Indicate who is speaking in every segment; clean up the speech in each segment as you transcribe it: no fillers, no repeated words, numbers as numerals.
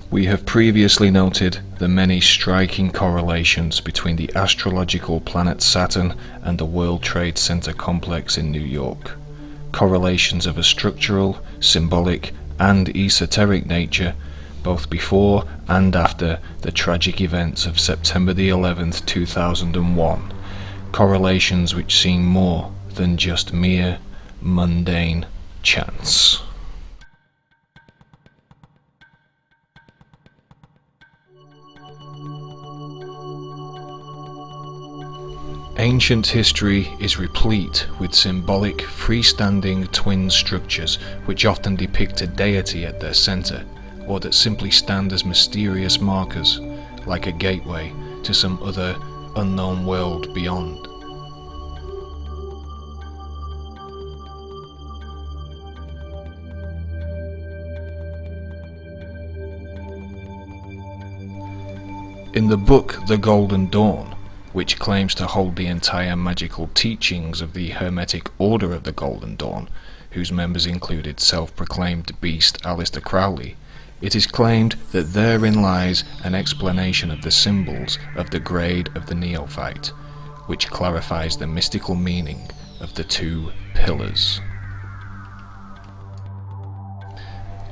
Speaker 1: We have previously noted the many striking correlations between the astrological planet Saturn and the World Trade Center complex in New York. Correlations of a structural, symbolic, and esoteric nature, both before and after the tragic events of September the 11th, 2001. Correlations which seem more than just mere mundane chance. Ancient history is replete with symbolic, freestanding twin structures which often depict a deity at their center, or that simply stand as mysterious markers, like a gateway to some other unknown world beyond. In the book The Golden Dawn, which claims to hold the entire magical teachings of the Hermetic Order of the Golden Dawn, whose members included self-proclaimed beast Aleister Crowley, it is claimed that therein lies an explanation of the symbols of the grade of the neophyte, which clarifies the mystical meaning of the two pillars.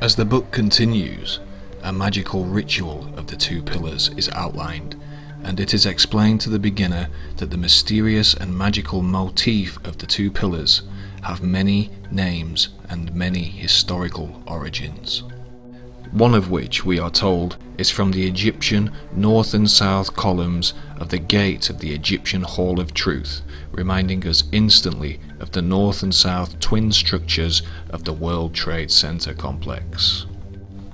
Speaker 1: As the book continues, a magical ritual of the two pillars is outlined, and it is explained to the beginner that the mysterious and magical motif of the two pillars have many names and many historical origins. One of which, we are told, is from the Egyptian north and south columns of the gate of the Egyptian Hall of Truth, reminding us instantly of the north and south twin structures of the World Trade Center complex.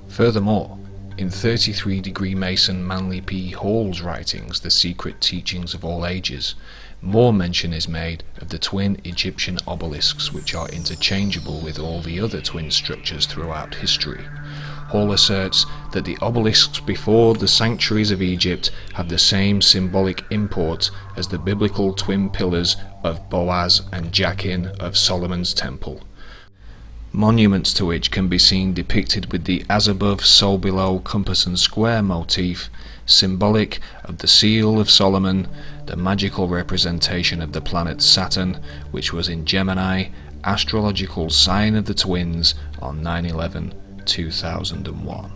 Speaker 1: Furthermore, in 33 Degree Mason Manly P. Hall's writings, The Secret Teachings of All Ages, more mention is made of the twin Egyptian obelisks, which are interchangeable with all the other twin structures throughout history. Hall asserts that the obelisks before the sanctuaries of Egypt have the same symbolic import as the biblical twin pillars of Boaz and Jachin of Solomon's Temple, monuments to which can be seen depicted with the as above, so below compass and square motif, symbolic of the seal of Solomon, the magical representation of the planet Saturn, which was in Gemini, astrological sign of the twins, on 9/11/2001.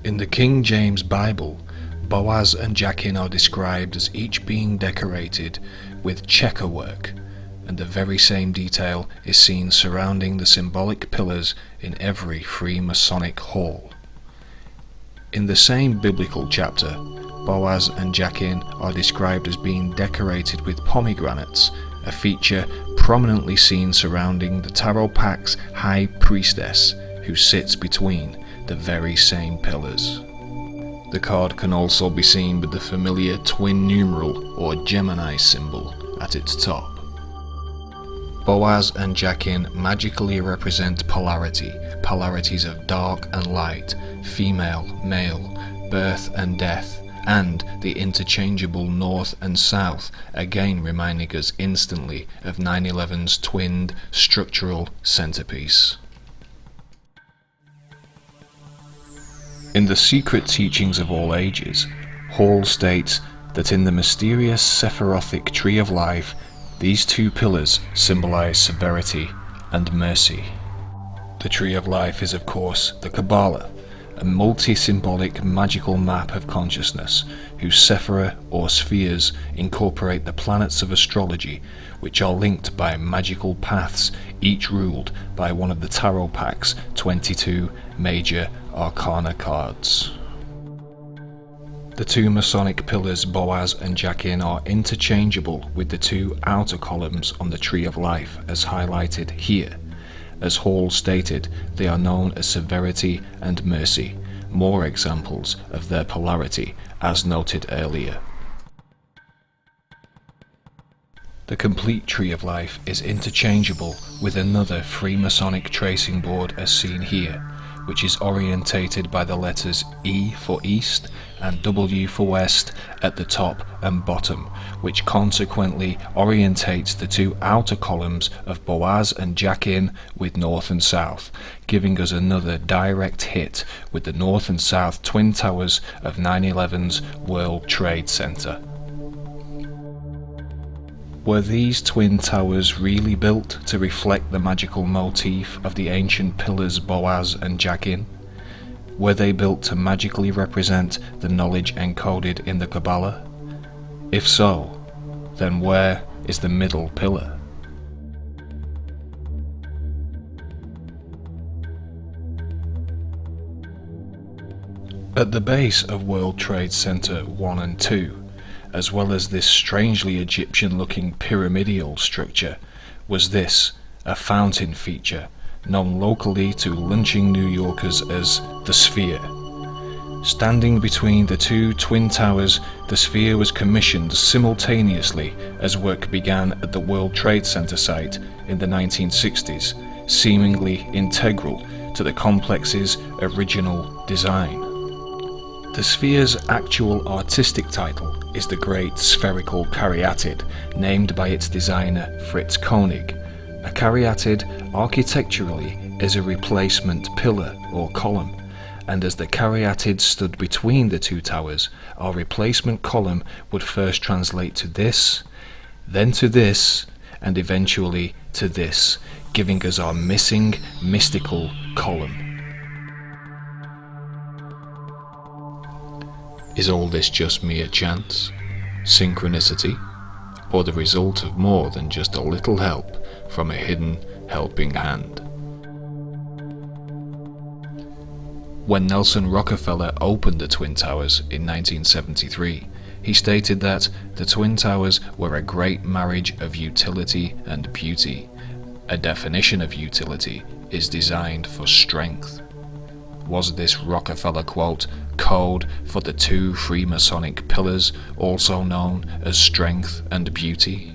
Speaker 1: In the King James Bible, Boaz and Jachin are described as each being decorated with checker work, and the very same detail is seen surrounding the symbolic pillars in every free Masonic hall. In the same biblical chapter, Boaz and Jachin are described as being decorated with pomegranates, a feature prominently seen surrounding the Tarot Pack's High Priestess, who sits between the very same pillars. The card can also be seen with the familiar twin numeral or Gemini symbol at its top. Boaz and Jachin magically represent polarity, polarities of dark and light, female, male, birth and death, and the interchangeable north and south, again reminding us instantly of 9/11's twinned structural centerpiece. In The Secret Teachings of All Ages, Hall states that in the mysterious Sephirothic Tree of Life, these two pillars symbolize severity and mercy. The Tree of Life is, of course, the Kabbalah, a multi-symbolic magical map of consciousness, whose sephira or spheres incorporate the planets of astrology, which are linked by magical paths, each ruled by one of the Tarot Pack's 22 major Arcana cards. The two Masonic pillars Boaz and Jachin are interchangeable with the two outer columns on the Tree of Life, as highlighted here. As Hall stated, they are known as severity and mercy, more examples of their polarity, as noted earlier. The complete Tree of Life is interchangeable with another Freemasonic tracing board as seen here, which is orientated by the letters E for East and W for West at the top and bottom, which consequently orientates the two outer columns of Boaz and Jachin with North and South, giving us another direct hit with the North and South twin towers of 9/11's World Trade Center. Were these twin towers really built to reflect the magical motif of the ancient pillars Boaz and Jachin? Were they built to magically represent the knowledge encoded in the Kabbalah? If so, then where is the middle pillar? At the base of World Trade Center 1 and 2, as well as this strangely Egyptian-looking pyramidal structure, was this, a fountain feature, known locally to lynching New Yorkers as the Sphere. Standing between the two twin towers, the Sphere was commissioned simultaneously as work began at the World Trade Center site in the 1960s, seemingly integral to the complex's original design. The Sphere's actual artistic title is the Great Spherical Caryatid, named by its designer Fritz Koenig. A caryatid architecturally is a replacement pillar or column, and as the caryatid stood between the two towers, our replacement column would first translate to this, then to this, and eventually to this, giving us our missing mystical column. Is all this just mere chance, synchronicity, or the result of more than just a little help from a hidden helping hand? When Nelson Rockefeller opened the Twin Towers in 1973, he stated that the Twin Towers were a great marriage of utility and beauty. A definition of utility is designed for strength. Was this Rockefeller quote code for the two Freemasonic pillars, also known as strength and beauty?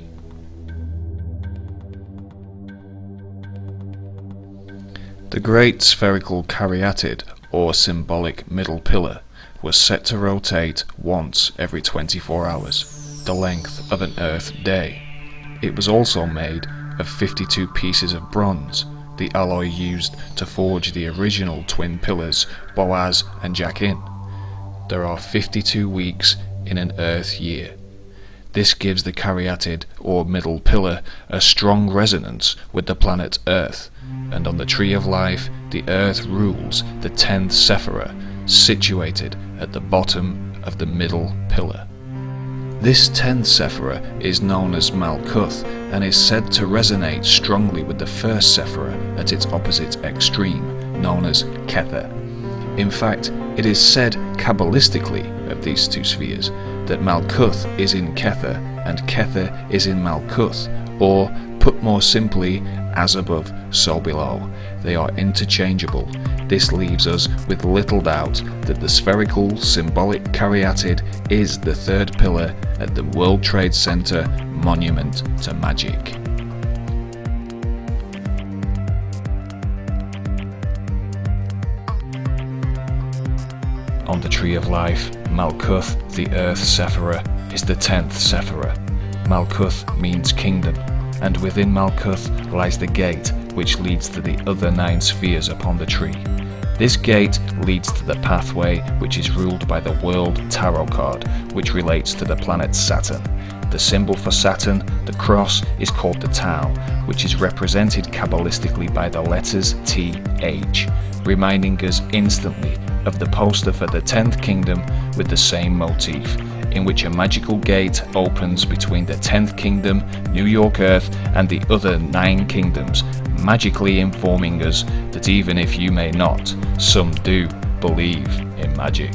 Speaker 1: The Great Spherical Caryatid, or symbolic middle pillar, was set to rotate once every 24 hours, the length of an Earth day. It was also made of 52 pieces of bronze, the alloy used to forge the original twin pillars Boaz and Jachin. There are 52 weeks in an Earth year. This gives the caryatid or middle pillar a strong resonance with the planet Earth, and on the Tree of Life the Earth rules the 10th Sephirah, situated at the bottom of the middle pillar. This 10th Sephirah is known as Malkuth and is said to resonate strongly with the first Sephirah at its opposite extreme, known as Kether. In fact, it is said Kabbalistically of these two spheres that Malkuth is in Kether and Kether is in Malkuth, or, put more simply, as above, so below. They are interchangeable. This leaves us with little doubt that the spherical, symbolic caryatid is the third pillar at the World Trade Center Monument to Magic. On the Tree of Life, Malkuth, the Earth Sephirah, is the 10th Sephirah. Malkuth means kingdom, and within Malkuth lies the gate which leads to the other 9 spheres upon the tree. This gate leads to the pathway which is ruled by the World Tarot card, which relates to the planet Saturn. The symbol for Saturn, the cross, is called the Tau, which is represented Kabbalistically by the letters TH, reminding us instantly of the poster for the 10th Kingdom with the same motif, in which a magical gate opens between the 10th Kingdom, New York Earth, and the other 9 kingdoms, magically informing us that even if you may not, some do believe in magic.